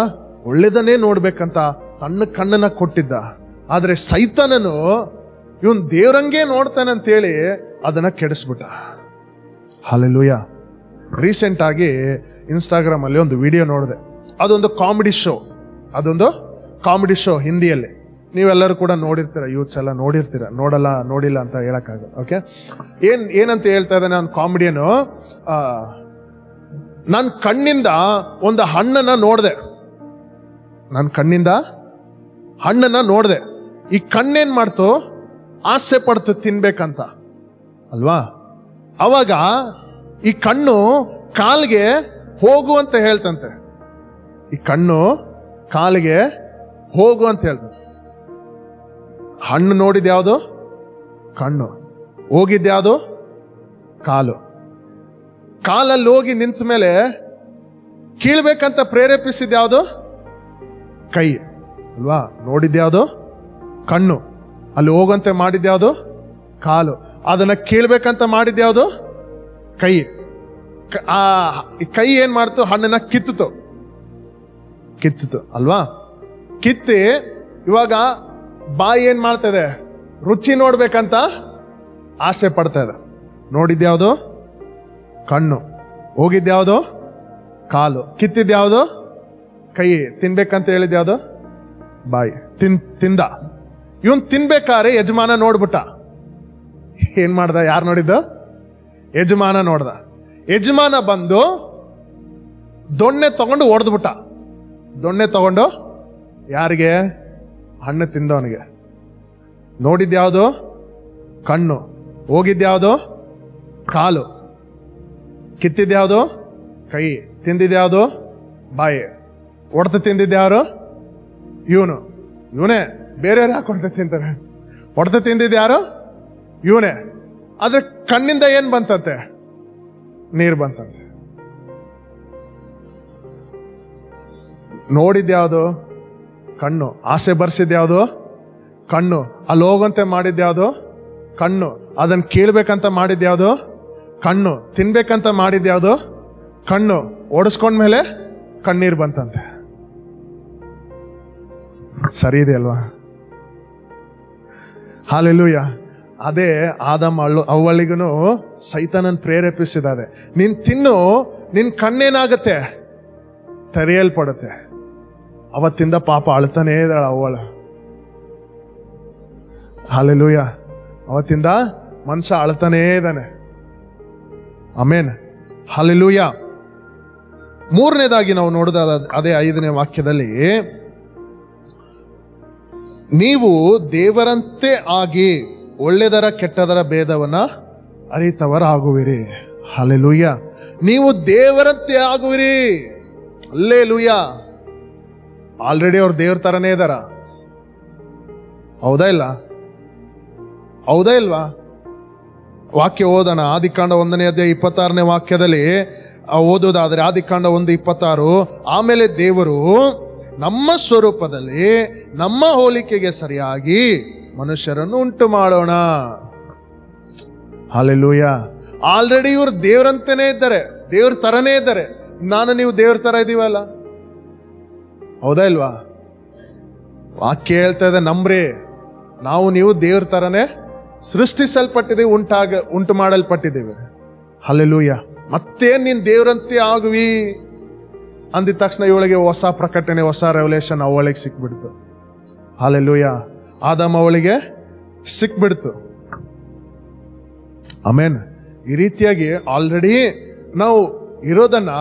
ಒಳ್ಳೇದನ್ನೇ ನೋಡ್ಬೇಕಂತ ತನ್ನ ಕಣ್ಣನ್ನ ಕೊಟ್ಟಿದ್ದ. ಆದ್ರೆ ಸೈತಾನನು ಇವನ್ ದೇವ್ರಂಗೆ ನೋಡ್ತಾನಂತೇಳಿ ಅದನ್ನ ಕೆಡಿಸ್ಬಿಟ್ಟ. ಹಲ್ಲೆಲೂಯಾ. ರೀಸೆಂಟ್ ಆಗಿ ಇನ್ಸ್ಟಾಗ್ರಾಮ್ ಅಲ್ಲಿ ಒಂದು ವಿಡಿಯೋ ನೋಡಿದೆ. ಅದೊಂದು ಕಾಮಿಡಿ ಶೋ ಹಿಂದಿಯಲ್ಲಿ. ನೀವೆಲ್ಲರೂ ಕೂಡ ನೋಡಿರ್ತೀರ, ಯೂತ್ಸ್ ಎಲ್ಲ ನೋಡಿರ್ತೀರ. ನೋಡಿಲ್ಲ ಅಂತ ಹೇಳಕ್ಕಾಗಲ್ಲ. ಓಕೆ, ಏನಂತ ಹೇಳ್ತಾ ಇದ್ದಾನೆ ಅವ್ನು ಕಾಮಿಡಿಯನು? ನನ್ನ ಕಣ್ಣಿಂದ ಒಂದು ಹಣ್ಣನ್ನ ನೋಡ್ದೆ. ಈ ಕಣ್ಣೇನ್ ಮಾಡ್ತು? ಆಸೆ ಪಡ್ತು ತಿನ್ಬೇಕಂತ ಅಲ್ವಾ? ಅವಾಗ ಈ ಕಣ್ಣು ಕಾಲ್ಗೆ ಹೋಗು ಅಂತ ಹೇಳ್ತಂತೆ. ಈ ಕಣ್ಣು ಕಾಲಿಗೆ ಹೋಗು ಅಂತ ಹೇಳ್ತಂತೆ. ಹಣ್ಣು ನೋಡಿದ್ಯಾವುದು? ಕಣ್ಣು. ಹೋಗಿದ್ಯಾವುದು? ಕಾಲು. ಕಾಲಲ್ಲಿ ಹೋಗಿ ನಿಂತ ಮೇಲೆ ಕೀಳ್ಬೇಕಂತ ಪ್ರೇರೇಪಿಸಿದ್ಯಾವುದು? ಕೈ ಅಲ್ವಾ? ನೋಡಿದ್ಯಾವುದು? ಕಣ್ಣು. ಅಲ್ಲಿ ಹೋಗಂತೆ ಮಾಡಿದ್ಯಾವುದು? ಕಾಲು. ಅದನ್ನ ಕೀಳ್ಬೇಕಂತ ಮಾಡಿದ್ಯಾವುದು? ಕೈ. ಕೈ ಏನ್ ಮಾಡ್ತು? ಹಣ್ಣನ್ನ ಕಿತ್ತಿತು ಅಲ್ವಾ? ಕಿತ್ತಿ ಇವಾಗ ಬಾಯಿ ಏನ್ ಮಾಡ್ತಾ ಇದೆ? ರುಚಿ ನೋಡ್ಬೇಕಂತ ಆಸೆ ಪಡ್ತಾ ಇದೆ. ನೋಡಿದ್ಯಾವುದು? ಕಣ್ಣು. ಹೋಗಿದ್ಯಾವುದು? ಕಾಲು. ಕಿತ್ತಿದ್ಯಾವುದು? ಕೈ. ತಿನ್ಬೇಕಂತ ಹೇಳಿದ್ಯಾವುದು? ಬಾಯಿ. ತಿಂದ. ಇವನ್ ತಿನ್ಬೇಕಾದ್ರೆ ಯಜಮಾನ ನೋಡ್ಬಿಟ್ಟ. ಏನ್ ಮಾಡ್ದ? ಯಾರು ನೋಡಿದ್ದು? ಯಜಮಾನ ನೋಡ್ದ. ಯಜಮಾನ ಬಂದು ದೊಣ್ಣೆ ತಗೊಂಡು ಹೊಡೆದ್ಬಿಟ್ಟ. ದೊಣ್ಣೆ ತಗೊಂಡು ಯಾರಿಗೆ? ಹಣ್ಣು ತಿಂದವನಿಗೆ. ನೋಡಿದ್ಯಾವುದು? ಕಣ್ಣು. ಹೋಗಿದ್ಯಾವುದು? ಕಾಲು. ಕಿತ್ತಿದ್ಯಾವುದು? ಕೈ. ತಿಂದಿದ್ಯಾವುದು? ಬಾಯಿ. ಹೊಡೆತ ತಿಂದಿದ್ದು ಯಾರು? ಇವನೇ. ಬೇರೆಯವ್ರು ಯಾಕೆ ಹೊಡೆತ ತಿಂತಾರೆ? ಹೊಡೆತ ತಿಂದಿದ್ದು ಯಾರು? ಇವನೇ. ಆದ್ರೆ ಕಣ್ಣಿಂದ ಏನ್ ಬಂತಂತೆ? ನೀರು ಬಂತಂತೆ. ನೋಡಿದ್ಯಾವುದು? ಕಣ್ಣು. ಆಸೆ ಬರ್ಸಿದ್ಯಾವುದು? ಕಣ್ಣು. ಅಲ್ಲಿ ಹೋಗಂತೆ ಮಾಡಿದ್ಯಾವುದು? ಕಣ್ಣು. ಅದನ್ನ ಕೀಳ್ಬೇಕಂತ ಮಾಡಿದ್ಯಾವುದು? ಕಣ್ಣು. ತಿನ್ಬೇಕಂತ ಮಾಡಿದ್ಯಾವುದು? ಕಣ್ಣು. ಓಡಿಸ್ಕೊಂಡ್ಮೇಲೆ ಕಣ್ಣೀರು ಬಂತಂತೆ. ಸರಿ ಇದೆ ಅಲ್ವಾ? ಹಾಲೆಲೂಯ. ಅದೇ ಆದಮ್ ಅವಳಿಗೂ ಸೈತಾನನ್ ಪ್ರೇರೇಪಿಸಿದೆ. ನೀನ್ ತಿನ್ನು, ನಿನ್ ಕಣ್ಣೇನಾಗತ್ತೆ? ತೆರೆಯಲ್ಪಡುತ್ತೆ. ಅವತ್ತಿಂದ ಪಾಪ ಅಳ್ತಾನೇ ಇದ್ದಾಳ ಅವಳು. ಹಾಲೆಲೂಯ. ಅವತ್ತಿಂದ ಮನುಷ್ಯ ಅಳ್ತಾನೇ ಇದ್ದಾನೆ. ಆಮೇನ್. ಹಾಲೆಲೂಯ. ಮೂರನೇದಾಗಿ ನಾವು ನೋಡಿದ ಅದೇ 5ನೇ ವಾಕ್ಯದಲ್ಲಿ, ನೀವು ದೇವರಂತೆ ಆಗಿ ಒಳ್ಳೆದರ ಕೆಟ್ಟದರ ಭೇದವನ್ನ ಅರಿತವರಾಗುವಿರಿ. ಹಲ್ಲೆಲೂಯ. ನೀವು ದೇವರಂತೆ ಆಗುವಿರಿ. ಹಲ್ಲೆಲೂಯ. ಆಲ್ರೆಡಿ ಅವ್ರು ದೇವ್ರ ತರನೇ ಇದಾರ. ಹೌದಾ ಇಲ್ಲ? ಹೌದಾ ಇಲ್ವಾ? ವಾಕ್ಯ ಓದೋಣ. ಆದಿಕಾಂಡ 1ನೇ ಅಧ್ಯಾಯ 26ನೇ ವಾಕ್ಯದಲ್ಲಿ ಓದೋದಾದ್ರೆ, ಆದಿಕಾಂಡ 1:26, ಆಮೇಲೆ ದೇವರು ನಮ್ಮ ಸ್ವರೂಪದಲ್ಲಿ ನಮ್ಮ ಹೋಲಿಕೆಗೆ ಸರಿಯಾಗಿ ಮನುಷ್ಯರನ್ನು ಉಂಟು ಮಾಡೋಣ. ಹಲ್ಲೆಲೂಯ. ಆಲ್ರೆಡಿ ಇವ್ರು ದೇವ್ರಂತೆನೇ ಇದ್ದಾರೆ, ದೇವ್ರ ತರನೇ ಇದ್ದಾರೆ. ನಾನು ನೀವು ದೇವ್ರ ತರ ಇದೀವಲ್ಲ, ಹೌದಾ ಇಲ್ವಾ? ವಾಕ್ಯ ಹೇಳ್ತಾ ಇದೆ, ನಂಬ್ರಿ, ನಾವು ನೀವು ದೇವ್ರ ತರನೇ ಸೃಷ್ಟಿಸಲ್ಪಟ್ಟಿದ್ದೀವಿ, ಉಂಟು ಮಾಡಲ್ಪಟ್ಟಿದ್ದೀವಿ. ಹಲ್ಲೆಲೂಯ. ಮತ್ತೇನ್ ನೀನ್ ದೇವ್ರಂತೆ ಆಗುವಿ ಅಂದಿದ ತಕ್ಷಣ ಇವಳಿಗೆ ಹೊಸ ಪ್ರಕಟಣೆ, ಹೊಸ ರೆವಲ್ಯೂಷನ್ ಅವಳಿಗೆ ಸಿಕ್ಬಿಡ್ತು. ಹಲ್ಲೆಲೂಯ. ಆದಮ್ ಅವಳಿಗೆ ಸಿಕ್ಬಿಡ್ತು. ಆಮೇನ್. ಈ ರೀತಿಯಾಗಿ ಆಲ್ರೆಡಿ ನಾವು ಇರೋದನ್ನ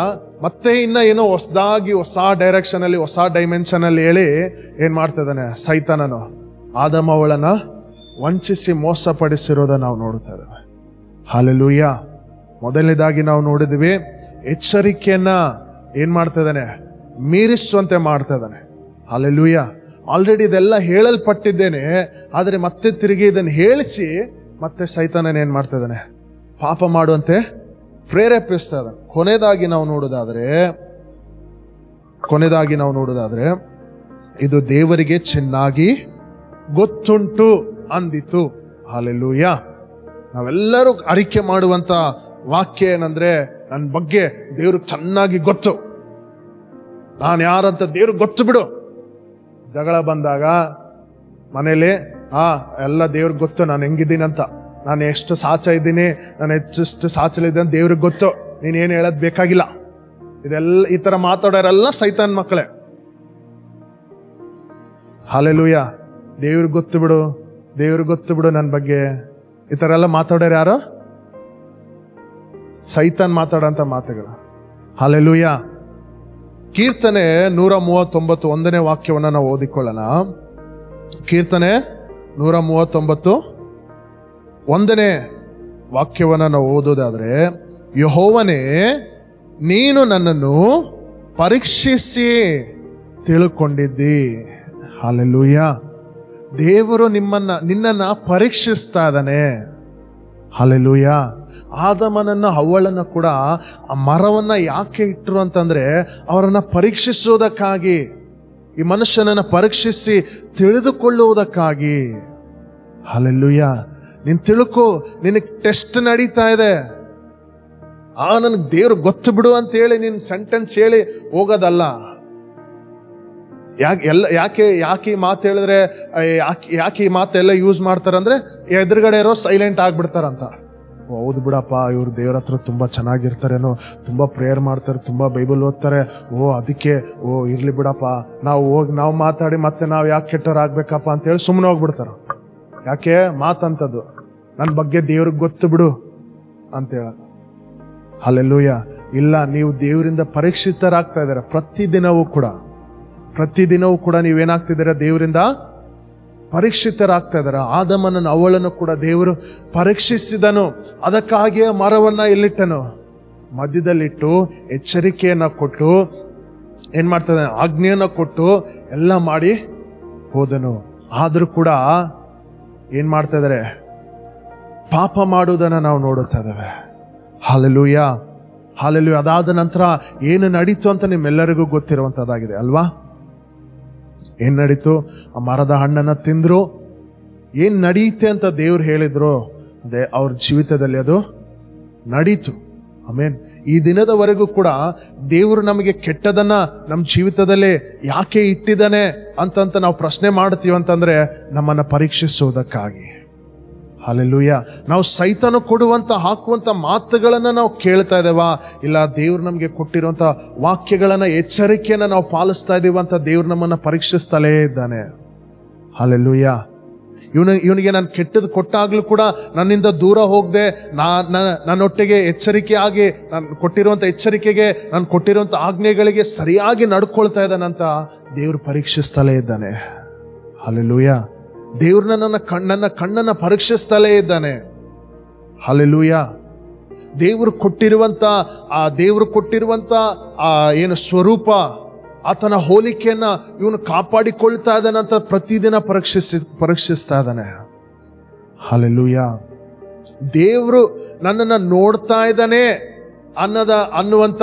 ಮತ್ತೆ ಇನ್ನ ಏನೋ ಹೊಸದಾಗಿ, ಹೊಸ ಡೈರೆಕ್ಷನ್ ಅಲ್ಲಿ, ಹೊಸ ಡೈಮೆನ್ಷನ್ ಅಲ್ಲಿ ಹೇಳಿ ಏನ್ ಮಾಡ್ತಿದ್ದಾನೆ ಸೈತಾನನು? ಆದಮ್ ಅವಳನ್ನ ವಂಚಿಸಿ ಮೋಸಪಡಿಸಿರೋದನ್ನ ನಾವು ನೋಡ್ತಾ ಇದ್ದೇವೆ. ಹಲ್ಲೆಲೂಯ. ಮೊದಲನೇದಾಗಿ ನಾವು ನೋಡಿದ್ವಿ, ಎಚ್ಚರಿಕೆಯನ್ನ ಏನ್ ಮಾಡ್ತಾ ಇದ್ದಾನೆ? ಮೀರಿಸುವಂತೆ ಮಾಡ್ತಾ ಇದ್ದಾನೆ. ಹಲ್ಲೆಲೂಯ. ಆಲ್ರೆಡಿ ಇದೆಲ್ಲ ಹೇಳಲ್ಪಟ್ಟಿದ್ದೇನೆ, ಆದ್ರೆ ಮತ್ತೆ ತಿರುಗಿ ಇದನ್ನು ಹೇಳಿಸಿ ಮತ್ತೆ ಸೈತಾನನ ಏನ್ ಮಾಡ್ತಾ ಇದ್ದಾನೆ? ಪಾಪ ಮಾಡುವಂತೆ ಪ್ರೇರೇಪಿಸ್ತಾ ಇದ್ದಾನೆ. ಕೊನೆದಾಗಿ ನಾವು ನೋಡುವುದಾದ್ರೆ ಇದು ದೇವರಿಗೆ ಚೆನ್ನಾಗಿ ಗೊತ್ತುಂಟು ಅಂದಿತು. ಹಲ್ಲೆಲೂಯ. ನಾವೆಲ್ಲರೂ ಅರಿಕೆ ಮಾಡುವಂತ ವಾಕ್ಯ ಏನಂದ್ರೆ, ನನ್ನ ಬಗ್ಗೆ ದೇವ್ರಿಗೆ ಚೆನ್ನಾಗಿ ಗೊತ್ತು, ನಾನು ಯಾರಂತ ದೇವ್ರಿಗೆ ಗೊತ್ತು ಬಿಡು. ಜಗಳ ಬಂದಾಗ ಮನೇಲಿ ಎಲ್ಲ ದೇವ್ರಿಗೆ ಗೊತ್ತು ನಾನು ಹೆಂಗಿದ್ದೀನಿ ಅಂತ, ನಾನು ಎಷ್ಟು ಸಾಚ ಇದ್ದೀನಿ, ನಾನು ಎಷ್ಟು ಸಾಚಲಿದ್ದೆ ಅಂತ ದೇವ್ರಿಗೆ ಗೊತ್ತು, ನೀನೇನು ಹೇಳೋದ್ ಬೇಕಾಗಿಲ್ಲ. ಇದೆಲ್ಲ ಈ ತರ ಮಾತಾಡೋರೆಲ್ಲ ಸೈತಾನ್ ಮಕ್ಕಳೇ. ಹಲ್ಲೆಲೂಯ. ದೇವ್ರಿಗೆ ಗೊತ್ತು ಬಿಡು, ದೇವ್ರಿಗೆ ಗೊತ್ತು ಬಿಡು ನನ್ನ ಬಗ್ಗೆ, ಈ ತರ ಎಲ್ಲ ಮಾತಾಡೋರು ಯಾರು? ಸೈತಾನ್ ಮಾತಾಡೋಂತ ಮಾತುಗಳು. ಹಲ್ಲೆಲೂಯ. ಕೀರ್ತನೆ 139 1ನೇ ವಾಕ್ಯವನ್ನ ನಾವು ಓದಿಕೊಳ್ಳೋಣ. ಕೀರ್ತನೆ 139 1ನೇ ವಾಕ್ಯವನ್ನ ನಾವು ಓದೋದಾದ್ರೆ, ಯೆಹೋವನೇ, ನೀನು ನನ್ನನ್ನು ಪರೀಕ್ಷಿಸಿ ತಿಳ್ಕೊಂಡಿದ್ದಿ. ಹಲ್ಲೆಲೂಯ. ದೇವರು ನಿನ್ನನ್ನ ಪರೀಕ್ಷಿಸ್ತಾ ಇದ್ದಾನೆ. ಹಲ್ಲೆಲೂಯ. ಆದಮನನ್ನ ಹವ್ವಳನ್ನ ಕೂಡ ಆ ಮರವನ್ನ ಯಾಕೆ ಇಟ್ಟರು ಅಂತಂದ್ರೆ, ಅವರನ್ನ ಪರೀಕ್ಷಿಸುವುದಕ್ಕಾಗಿ, ಈ ಮನುಷ್ಯನನ್ನ ಪರೀಕ್ಷಿಸಿ ತಿಳಿದುಕೊಳ್ಳುವುದಕ್ಕಾಗಿ. ಹಲ್ಲೆಲೂಯ. ನೀನ್ ತಿಳ್ಕೊ, ನಿನಗೆ ಟೆಸ್ಟ್ ನಡೀತಾ ಇದೆ. ನನಗೆ ದೇವ್ರು ಗೊತ್ತು ಬಿಡು ಅಂತ ಹೇಳಿ ನೀನ್ ಸೆಂಟೆನ್ಸ್ ಹೇಳಿ ಹೋಗೋದಲ್ಲ. ಯಾಕೆ ಈ ಮಾತು ಹೇಳಿದ್ರೆ, ಯಾಕೆ ಈ ಮಾತೆಲ್ಲ ಯೂಸ್ ಮಾಡ್ತಾರಂದ್ರೆ, ಎದುರುಗಡೆ ಇರೋ ಸೈಲೆಂಟ್ ಆಗ್ಬಿಡ್ತಾರಂತ. ಹೌದು ಬಿಡಪ್ಪ, ಇವ್ರು ದೇವ್ರ ಹತ್ರ ತುಂಬಾ ಚೆನ್ನಾಗಿರ್ತಾರೇನೋ, ತುಂಬಾ ಪ್ರೇಯರ್ ಮಾಡ್ತಾರೆ, ತುಂಬಾ ಬೈಬಲ್ ಓದ್ತಾರೆ, ಅದಕ್ಕೆ ಇರ್ಲಿ ಬಿಡಪ್ಪ, ನಾವು ಮಾತಾಡಿ ಮತ್ತೆ ನಾವು ಯಾಕೆ ಕೆಟ್ಟವ್ರಾಗ್ಬೇಕಪ್ಪ ಅಂತ ಹೇಳಿ ಸುಮ್ಮನೆ ಹೋಗ್ಬಿಡ್ತಾರ. ಯಾಕೆ ಮಾತಂತದ್ದು? ನನ್ನ ಬಗ್ಗೆ ದೇವ್ರಿಗೆ ಗೊತ್ತು ಬಿಡು ಅಂತ ಹೇಳ. ಹಲ್ಲೆಲೂಯ. ಇಲ್ಲ, ನೀವು ದೇವರಿಂದ ಪರೀಕ್ಷಿತರಾಗ್ತಾ ಇದಾರೆ. ಪ್ರತಿದಿನವೂ ಕೂಡ ನೀವೇನಾಗ್ತಿದ್ದೀರ? ದೇವರಿಂದ ಪರೀಕ್ಷಿತರಾಗ್ತಾ ಇದಾರ. ಆದಮನನ್ನು ಅವಳನ್ನು ಕೂಡ ದೇವರು ಪರೀಕ್ಷಿಸಿದನು. ಅದಕ್ಕಾಗಿಯೇ ಮರವನ್ನ ಎಲ್ಲಿಟ್ಟನು? ಮಧ್ಯದಲ್ಲಿಟ್ಟು ಎಚ್ಚರಿಕೆಯನ್ನ ಕೊಟ್ಟು, ಏನ್ ಮಾಡ್ತಾ ಆಜ್ಞೆಯನ್ನು ಕೊಟ್ಟು ಎಲ್ಲ ಮಾಡಿ ಹೋದನು. ಆದ್ರೂ ಕೂಡ ಏನ್ ಮಾಡ್ತಾ ಇದಾರೆ? ಪಾಪ ಮಾಡುವುದನ್ನ ನಾವು ನೋಡುತ್ತಾ ಇದ್ದೇವೆ. Hallelujah, hallelujah. ಅದಾದ ನಂತರ ಏನು ನಡೀತು ಅಂತ ನಿಮ್ಮೆಲ್ಲರಿಗೂ ಗೊತ್ತಿರುವಂತದ್ದಾಗಿದೆ ಅಲ್ವಾ? ಏನ್ ನಡೀತು? ಆ ಮರದ ಹಣ್ಣನ್ನ ತಿಂದ್ರು. ಏನ್ ನಡೀತೆ ಅಂತ ದೇವ್ರು ಹೇಳಿದ್ರು ಅದೇ ಅವ್ರ ಜೀವಿತದಲ್ಲಿ ಅದು ನಡೀತು. ಆಮೇನ್. ಈ ದಿನದವರೆಗೂ ಕೂಡ ದೇವರು ನಮಗೆ ಕೆಟ್ಟದನ್ನ ನಮ್ಮ ಜೀವಿತದಲ್ಲಿ ಯಾಕೆ ಇಟ್ಟಿದ್ದಾನೆ ಅಂತಂತ ನಾವು ಪ್ರಶ್ನೆ ಮಾಡ್ತೀವಿ ಅಂತಂದ್ರೆ ನಮ್ಮನ್ನ ಪರೀಕ್ಷಿಸುವುದಕ್ಕಾಗಿ. ಹಲ್ಲೆಲೂಯ. ನಾವು ಸೈತಾನ ಕೊಡುವಂತ ಹಾಕುವಂತ ಮಾತುಗಳನ್ನ ನಾವು ಕೇಳ್ತಾ ಇದ್ದೇವಾ, ಇಲ್ಲ ದೇವ್ರು ನಮ್ಗೆ ಕೊಟ್ಟಿರುವಂತ ವಾಕ್ಯಗಳನ್ನ ಎಚ್ಚರಿಕೆಯನ್ನ ನಾವು ಪಾಲಿಸ್ತಾ ಇದೀವ ಅಂತ ದೇವ್ರು ನಮ್ಮನ್ನ ಪರೀಕ್ಷಿಸ್ತಲೇ ಇದ್ದಾನೆ. ಹಲ್ಲೆಲೂಯ. ಇವನಿಗೆ ನಾನು ಕೆಟ್ಟದ್ದು ಕೊಟ್ಟಾಗ್ಲೂ ಕೂಡ ನನ್ನಿಂದ ದೂರ ಹೋಗದೆ ನನ್ನೊಟ್ಟಿಗೆ ಎಚ್ಚರಿಕೆ ಆಗಿ ನಾನು ಕೊಟ್ಟಿರುವಂತ ಎಚ್ಚರಿಕೆಗೆ, ನಾನು ಕೊಟ್ಟಿರುವಂತ ಆಜ್ಞೆಗಳಿಗೆ ಸರಿಯಾಗಿ ನಡ್ಕೊಳ್ತಾ ಇದ್ದಾನಂತ ದೇವ್ರು ಪರೀಕ್ಷಿಸ್ತಲೇ ಇದ್ದಾನೆ. ಹಲ್ಲೆಲೂಯ. ದೇವ್ರು ನನ್ನ ಕಣ್ಣನ್ನ ಪರೀಕ್ಷಿಸ್ತಲೇ ಇದ್ದಾನೆ. ಹಲ್ಲೆಲೂಯ. ದೇವ್ರು ಕೊಟ್ಟಿರುವಂತ ಆ ಏನು ಸ್ವರೂಪ, ಆತನ ಹೋಲಿಕೆಯನ್ನ ಇವನು ಕಾಪಾಡಿಕೊಳ್ತಾ ಇದ್ದಾನಂತ ಪ್ರತಿದಿನ ಪರೀಕ್ಷಿಸ್ತಾ ಇದ್ದಾನೆ. ಹಲ್ಲೆಲೂಯ. ದೇವ್ರು ನನ್ನನ್ನ ನೋಡ್ತಾ ಇದ್ದಾನೆ ಅನ್ನುವಂತ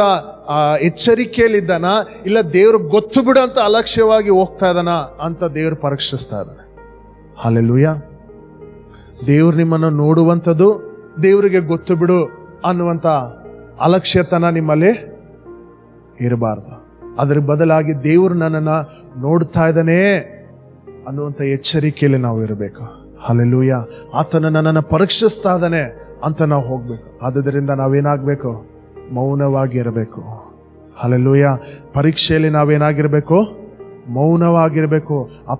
ಎಚ್ಚರಿಕೆಯಲ್ಲಿದ್ದಾನ, ಇಲ್ಲ ದೇವ್ರು ಗೊತ್ತು ಬಿಡು ಅಂತ ಅಲಕ್ಷ್ಯವಾಗಿ ಹೋಗ್ತಾ ಇದ್ದಾನ ಅಂತ ದೇವ್ರು ಪರೀಕ್ಷಿಸ್ತಾ ಇದ್ದಾನೆ. ಹಲ್ಲೆಲೂಯ. ದೇವ್ರು ನಿಮ್ಮನ್ನು ನೋಡುವಂಥದ್ದು, ದೇವರಿಗೆ ಗೊತ್ತು ಬಿಡು ಅನ್ನುವಂತ ಅಲಕ್ಷ್ಯತನ ನಿಮ್ಮಲ್ಲಿ ಇರಬಾರ್ದು. ಅದರ ಬದಲಾಗಿ ದೇವರು ನನ್ನನ್ನ ನೋಡ್ತಾ ಇದ್ದಾನೆ ಅನ್ನುವಂಥ ಎಚ್ಚರಿಕೆಯಲ್ಲಿ ನಾವು ಇರಬೇಕು. ಹಲ್ಲೆಲೂಯ. ಆತನ ನನ್ನನ್ನು ಪರೀಕ್ಷಿಸ್ತಾ ಇದ್ದಾನೆ ಅಂತ ನಾವು ಹೋಗ್ಬೇಕು. ಆದ್ದರಿಂದ ನಾವೇನಾಗಬೇಕು? ಮೌನವಾಗಿ ಇರಬೇಕು. ಹಲ್ಲೆಲೂಯ. ಪರೀಕ್ಷೆಯಲ್ಲಿ ನಾವೇನಾಗಿರ್ಬೇಕು? ಮೌನವಾಗಿರ್ಬೇಕು. ಆ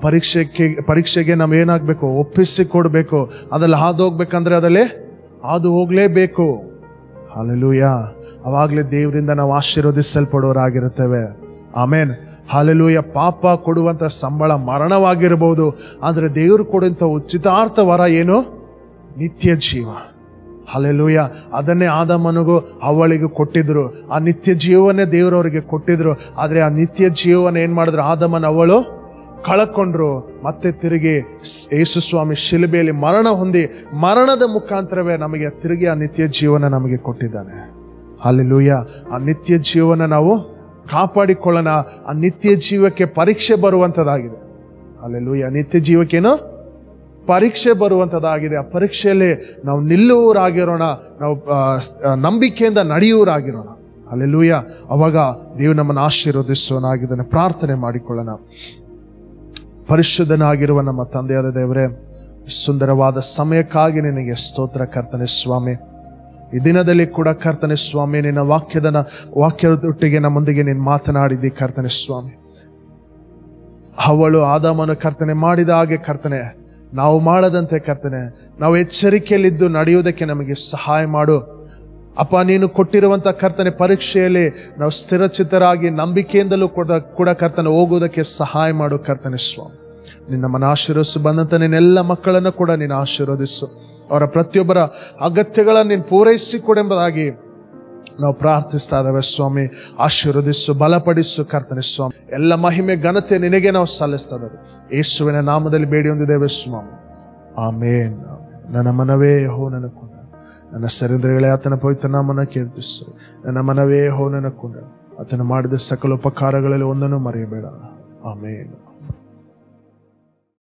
ಪರೀಕ್ಷೆಗೆ ನಾವೇನಾಗಬೇಕು? ಒಪ್ಪಿಸಿಕೊಡ್ಬೇಕು. ಅದ್ರಲ್ಲಿ ಹಾದು ಹೋಗ್ಬೇಕಂದ್ರೆ ಅದರಲ್ಲಿ ಹಾದು ಹೋಗ್ಲೇಬೇಕು. ಹಲ್ಲೆಲೂಯ. ಅವಾಗಲೇ ದೇವರಿಂದ ನಾವು ಆಶೀರ್ವದಿಸಲ್ಪಡೋರಾಗಿರುತ್ತೇವೆ. ಆಮೇನ್. ಹಲ್ಲೆಲೂಯ. ಪಾಪ ಕೊಡುವಂತ ಸಂಬಳ ಮರಣವಾಗಿರಬಹುದು, ಆದ್ರೆ ದೇವರು ಕೊಡುವಂತ ಉಚಿತಾರ್ಥ ವರ ಏನು? ನಿತ್ಯ ಜೀವ. ಹಲ್ಲೆಲೂಯ. ಅದನ್ನೇ ಆದಾಮನಿಗೂ ಹವ್ವಳಿಗೂ ಕೊಟ್ಟಿದ್ರು. ಆ ನಿತ್ಯ ಜೀವವನ್ನೇ ದೇವರವರಿಗೆ ಕೊಟ್ಟಿದ್ರು. ಆದ್ರೆ ಆ ನಿತ್ಯ ಜೀವನ ಏನ್ ಮಾಡಿದ್ರು? ಆದಾಮನ ಅವಳು ಕಳಕೊಂಡ್ರು. ಮತ್ತೆ ತಿರುಗಿ ಯೇಸು ಸ್ವಾಮಿ ಶಿಲುಬೆಯಲ್ಲಿ ಮರಣ ಹೊಂದಿ, ಮರಣದ ಮುಖಾಂತರವೇ ನಮಗೆ ತಿರುಗಿ ಆ ನಿತ್ಯ ಜೀವನ ನಮಗೆ ಕೊಟ್ಟಿದ್ದಾನೆ. ಹಲ್ಲೆಲೂಯ. ಆ ನಿತ್ಯ ಜೀವನ ನಾವು ಕಾಪಾಡಿಕೊಳ್ಳೋಣ. ಆ ನಿತ್ಯ ಜೀವಕ್ಕೆ ಪರೀಕ್ಷೆ ಬರುವಂತದ್ದಾಗಿದೆ. ಹಲ್ಲೆಲೂಯ. ನಿತ್ಯ ಜೀವಕ್ಕೇನು? ಪರೀಕ್ಷೆ ಬರುವಂತದ್ದಾಗಿದೆ. ಆ ಪರೀಕ್ಷೆಯಲ್ಲಿ ನಾವು ನಿಲ್ಲುವರಾಗಿರೋಣ, ನಾವು ನಂಬಿಕೆಯಿಂದ ನಡೆಯುವರಾಗಿರೋಣ. ಹಲ್ಲೆಲೂಯ. ಅವಾಗ ದೇವರು ನಮ್ಮನ್ನು ಆಶೀರ್ವದಿಸುವನಾಗಿದ್ದಾನೆ. ಪ್ರಾರ್ಥನೆ ಮಾಡಿಕೊಳ್ಳೋಣ. ಪರಿಶುದ್ಧನಾಗಿರುವ ನಮ್ಮ ತಂದೆಯಾದ ದೇವರೇ, ಸುಂದರವಾದ ಸಮಯಕ್ಕಾಗಿ ನಿನಗೆ ಸ್ತೋತ್ರ ಕರ್ತನೆ ಸ್ವಾಮಿ. ಈ ದಿನದಲ್ಲಿ ಕೂಡ ಕರ್ತನೆ ಸ್ವಾಮಿ, ನಿನ್ನ ವಾಕ್ಯದೊಟ್ಟಿಗೆ ನಮ್ಮೊಂದಿಗೆ ನೀನು ಮಾತನಾಡಿದ್ದಿ ಕರ್ತನೆ ಸ್ವಾಮಿ. ಅವಳು ಆದಾಮನ ಕರ್ತನೆ ಮಾಡಿದ ಹಾಗೆ ಕರ್ತನೆ ನಾವು ಮಾಡದಂತೆ ಕರ್ತನೆ ನಾವು ಎಚ್ಚರಿಕೆಯಲ್ಲಿದ್ದು ನಡೆಯುವುದಕ್ಕೆ ನಮಗೆ ಸಹಾಯ ಮಾಡು ಅಪ್ಪ. ನೀನು ಕೊಟ್ಟಿರುವಂತ ಕರ್ತನೆ ಪರೀಕ್ಷೆಯಲ್ಲಿ ನಾವು ಸ್ಥಿರಚಿತ್ತರಾಗಿ ನಂಬಿಕೆಯಿಂದಲೂ ಕೂಡ ಕರ್ತನೆ ಹೋಗುವುದಕ್ಕೆ ಸಹಾಯ ಮಾಡು ಕರ್ತನೆ ಸ್ವಾಮಿ. ನಿನ್ನಮ್ಮನ್ನು ಆಶೀರ್ವದಿಸು. ಬಂದಂತ ನಿನ್ನೆಲ್ಲ ಮಕ್ಕಳನ್ನು ಕೂಡ ನೀನು ಆಶೀರ್ವದಿಸು. ಅವರ ಪ್ರತಿಯೊಬ್ಬರ ಅಗತ್ಯಗಳನ್ನು ನೀನು ಪೂರೈಸಿಕೊಡೆಂಬುದಾಗಿ ನಾವು ಪ್ರಾರ್ಥಿಸ್ತಾ ಇದ್ದೇವೆ ಸ್ವಾಮಿ. ಆಶೀರ್ವದಿಸು, ಬಲಪಡಿಸು ಕರ್ತನೆ ಸ್ವಾಮಿ. ಎಲ್ಲ ಮಹಿಮೆ ಘನತೆ ನಿನಗೆ ನಾವು ಸಲ್ಲಿಸ್ತಾ ಇದ್ದೇವೆ. ಯೇಸುವಿನ ನಾಮದಲ್ಲಿ ಬೇಡಿ ಹೊಂದಿದ್ದೇವೆ ಸ್ವಾಮಿ. ಆಮೇನ್. ನನ್ನ ಮನವೇ ಹೋ ನನ್ನ ಕೊಂಡ, ನನ್ನ ಸರಿಂದ್ರಗಳೇ ಆತನ ಪವಿತ್ರ ನಾಮನ ಕೀರ್ತಿಸು. ನನ್ನ ಮನವೇ ಹೋ ನನ್ನ ಕೊಂಡ, ಆತನ ಮಾಡಿದ ಸಕಲ ಉಪಕಾರಗಳಲ್ಲಿ ಒಂದನ್ನು ಮರೆಯಬೇಡ. ಆಮೇನ್.